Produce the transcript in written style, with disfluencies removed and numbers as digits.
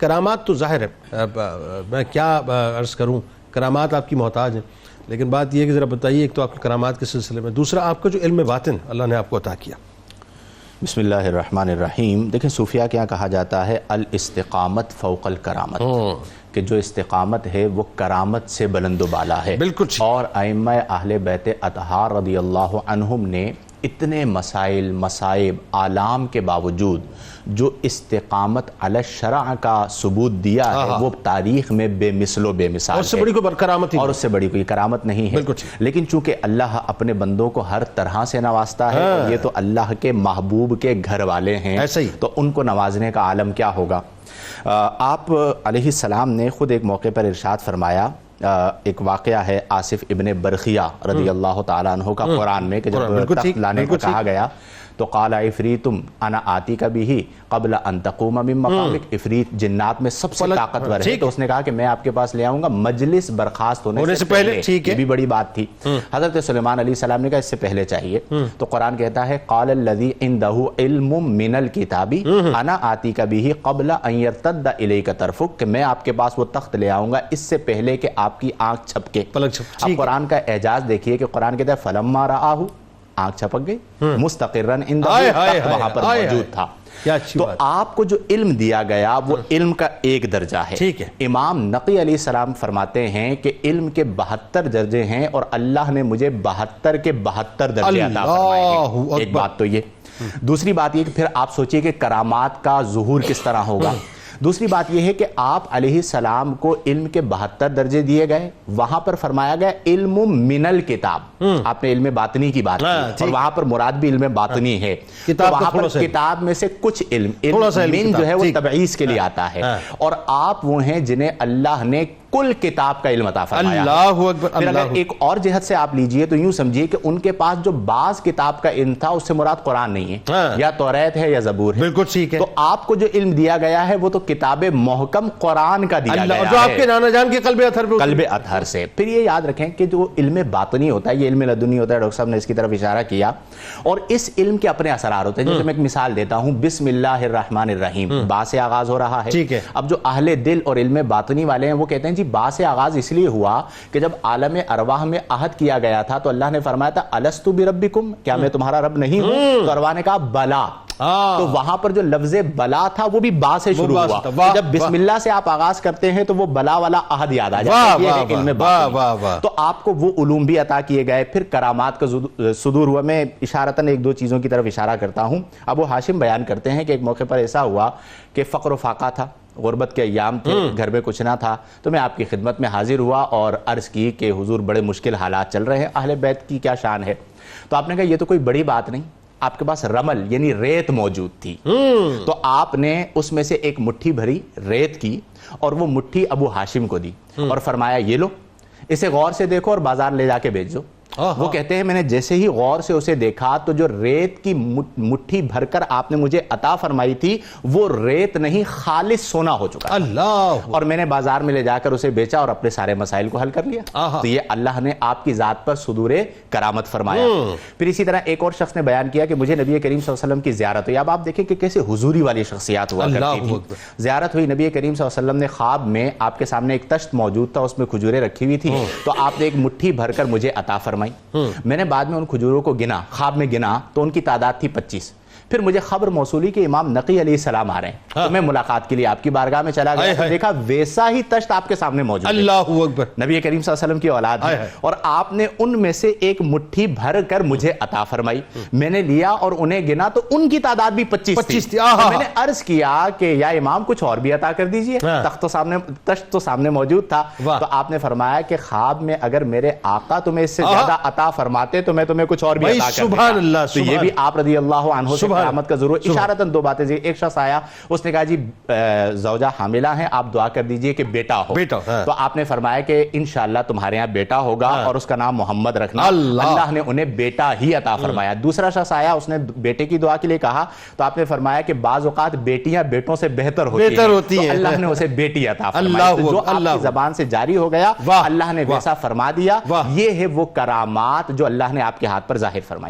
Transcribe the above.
کرامات تو ظاہر ہے، میں کیا عرض کروں، کرامات آپ کی محتاج ہیں، لیکن بات یہ ہے کہ ذرا بتائیے ایک تو آپ کی کرامات کے سلسلے میں، دوسرا آپ کا جو علم باطن اللہ نے آپ کو عطا کیا۔ بسم اللہ الرحمن الرحیم۔ دیکھیں صوفیہ کے یہاں کہا جاتا ہے الاستقامت فوق الکرامت، کہ جو استقامت ہے وہ کرامت سے بلند و بالا ہے۔ بالکل۔ اور ائمہ اہل بیت اطہار رضی اللہ عنہم نے اتنے مسائل، مصائب، آلام کے باوجود جو استقامت علی الشرع کا ثبوت دیا ہے وہ تاریخ میں بے مثل و بے مثال ہے، اور اس سے بڑی کوئی کرامت ہی اور اس سے بڑی کوئی کرامت نہیں ہے۔ لیکن چونکہ اللہ اپنے بندوں کو ہر طرح سے نوازتا ہے، اور یہ تو اللہ کے محبوب کے گھر والے ہیں، تو ان کو نوازنے کا عالم کیا ہوگا۔ آپ علیہ السلام نے خود ایک موقع پر ارشاد فرمایا، ایک واقعہ ہے آصف ابن برخیہ رضی اللہ تعالیٰ عنہ کا قرآن میں، کہ جب تخت لانے کو کہا گیا تو قال عفریتم انا آتی کا بھی قبل ان تقوم من مقامک، عفریت جنات میں سب سے طاقتور ہے، تو اس نے کہا کہ میں آپ کے پاس لے آؤں گا مجلس برخاست ہونے سے پہلے۔ یہ بھی بڑی بات تھی۔ حضرت سلیمان علیہ السلام نے کہا اس سے پہلے چاہیے، تو قرآن کہتا ہے قال الذی عنده علم من الکتاب انا آتی کا بھی قبل ان یرتد الیک طرفک، کہ میں آپ کے پاس وہ تخت لے آؤں گا اس سے پہلے کہ آپ کی آنکھ چھپکے۔ اب قرآن کا اعجاز دیکھیے کہ قرآن کہتا ہے فلما رآہ، آنکھ چھپک گئی، مستقرن عندہ، تخت وہاں پر موجود تھا۔ تو آپ کو جو علم دیا گیا وہ علم کا ایک درجہ ہے۔ امام نقی علیہ السلام فرماتے ہیں کہ علم کے 72 درجے ہیں، اور اللہ نے مجھے 72 کے 72 درجے عطا فرمائے ہیں۔ ایک بات تو یہ۔ دوسری بات یہ کہ پھر آپ سوچئے کہ کرامات کا ظہور کس طرح ہوگا۔ دوسری بات یہ ہے کہ آپ علیہ السلام کو علم کے 72 درجے دیے گئے، وہاں پر فرمایا گیا علم من الکتاب، آپ نے علم باطنی کی بات کی، اور وہاں پر مراد بھی علم باطنی ہے، تو وہاں پر کتاب میں سے کچھ علم من جو ہے وہ تبعیض کے لیے آتا ہے، اور آپ وہ ہیں جنہیں اللہ نے کل کتاب کا علم عطا فرمایا۔ اللہ اکبر۔ پھر اگر ایک اور جہت سے آپ لیجئے تو یوں سمجھیے کہ ان کے پاس جو بعض کتاب کا علم تھا اس سے مراد قرآن نہیں ہے، یا توریت ہے یا زبور ہے۔ بالکل ٹھیک ہے۔ تو آپ کو جو علم دیا گیا ہے وہ تو کتاب محکم قرآن کا دیا گیا ہے، جو آپ کے نانا جان کے قلب اطہر پہ، قلب اطہر سے۔ پھر یہ یاد رکھیں کہ جو علم باطنی ہوتا ہے یہ علم لدنی ہوتا ہے، ڈاکٹر صاحب نے اس کی طرف اشارہ کیا، اور اس علم کے اپنے اثرات ہوتے ہیں۔ جیسے میں ایک مثال دیتا ہوں، بسم اللہ الرحمن الرحیم، با سے آغاز ہو رہا ہے۔ اب جو اہل دل اور علم باطنی والے ہیں وہ کہتے ہیں جی با سے آغاز اس لیے ہوا کہ جب عالم ارواح میں عہد کیا گیا تھا تو اللہ نے فرمایا تھا الست بربکم، کیا میں تمہارا رب نہیں ہوں؟ تو ارواح نے کہا بلا، تو وہاں پر جو لفظ بلا تھا وہ بھی با سے شروع ہوا۔ جب بسم اللہ سے آپ آغاز کرتے ہیں تو وہ بلا والا عہد یاد آ جاتا ہے، یہ ہے علم باطنی۔ تو آپ کو وہ علوم بھی عطا کیے گئے۔ پھر کرامات کا صدور ہوا۔ میں اشارتاً ایک دو چیزوں کی طرف اشارہ کرتا ہوں۔ ابو ہاشم بیان کرتے ہیں کہ ایک موقع پر ایسا ہوا کہ فقر و فاقہ تھا، غربت کے ایام تھے، گھر میں کچھ نہ تھا، تو میں آپ کی خدمت میں حاضر ہوا اور عرض کی کہ حضور بڑے مشکل حالات چل رہے ہیں، اہل بیت کی کیا شان ہے؟ تو آپ نے کہا یہ تو کوئی بڑی بات نہیں، آپ کے پاس رمل یعنی ریت موجود تھی، تو آپ نے اس میں سے ایک مٹھی بھری ریت کی اور وہ مٹھی ابو ہاشم کو دی اور فرمایا یہ لو، اسے غور سے دیکھو اور بازار لے جا کے بیچ دو۔ وہ کہتے ہیں میں نے جیسے ہی غور سے اسے دیکھا تو جو ریت کی مٹھی بھر کر آپ نے مجھے عطا فرمائی تھی وہ ریت نہیں خالص سونا ہو چکا، اور میں نے بازار میں لے جا کر اسے بیچا اور اپنے سارے مسائل کو حل کر لیا۔ تو یہ اللہ نے آپ کی ذات پر صدور کرامت فرمایا۔ پھر اسی طرح ایک اور شخص نے بیان کیا کہ مجھے نبی کریم صلی اللہ علیہ وسلم کی زیارت ہوئی۔ اب آپ دیکھیں کہ کیسے حضوری والی شخصیات ہوا کرتی تھی۔ زیارت ہوئی، نبی کریم صلی اللہ علیہ وسلم نے خواب میں آپ کے سامنے ایک تشت موجود تھا، اس میں کھجوریں رکھی ہوئی تھی، تو آپ نے ایک مٹھی بھر کر مجھے عطا فرمائی۔ میں نے بعد میں ان کھجوروں کو گنا، خواب میں گنا تو ان کی تعداد تھی 25۔ پھر مجھے خبر موصولی کہ امام نقی علیہ السلام آ رہے ہیں، تو میں ملاقات کے لیے آپ کی بارگاہ میں چلا گیا، دیکھا ویسا ہی تشت آپ کے سامنے موجود ہے۔ اللہ اکبر۔ نبی کریم صلی اللہ علیہ وسلم کی اولاد ہے، اور آپ نے ان میں سے ایک مٹھی بھر کر مجھے عطا فرمائی۔ میں نے لیا اور انہیں گنا تو ان کی تعداد بھی 25 تھی۔ میں نے عرض کیا کہ یا امام کچھ اور بھی عطا کر دیجئے، تشت تو سامنے موجود تھا۔ تو آپ نے فرمایا کہ خواب میں اگر میرے آقا تمہیں اس سے زیادہ عطا فرماتے تو میں تمہیں کچھ اور بھی عطا کر دیتا۔ تو یہ بھی آپ رضی اللہ عنہ سے کرامت کا ضرور۔ اشارتاً دو باتیں، ایک شخص آیا، اس نے کہا جی زوجہ حاملہ ہیں، آپ دعا کر دیجئے کہ بیٹا ہو۔ تو آپ نے فرمایا کہ انشاءاللہ تمہارے ہاں بیٹا ہوگا اور اس کا نام محمد رکھنا۔ اللہ نے انہیں بیٹا ہی عطا فرمایا۔ دوسرا شخص آیا، اس نے بیٹے کی دعا کے لیے کہا، تو آپ نے فرمایا کہ بعض اوقات بیٹیاں بیٹوں سے بہتر ہوتی ہیں، اللہ نے اسے بیٹی عطا فرمائی۔ جو آپ کی زبان سے جاری ہو گیا اللہ نے ویسا فرما دیا۔ یہ ہے وہ کرامات جو اللہ نے آپ کے ہاتھ پر ظاہر فرمائی۔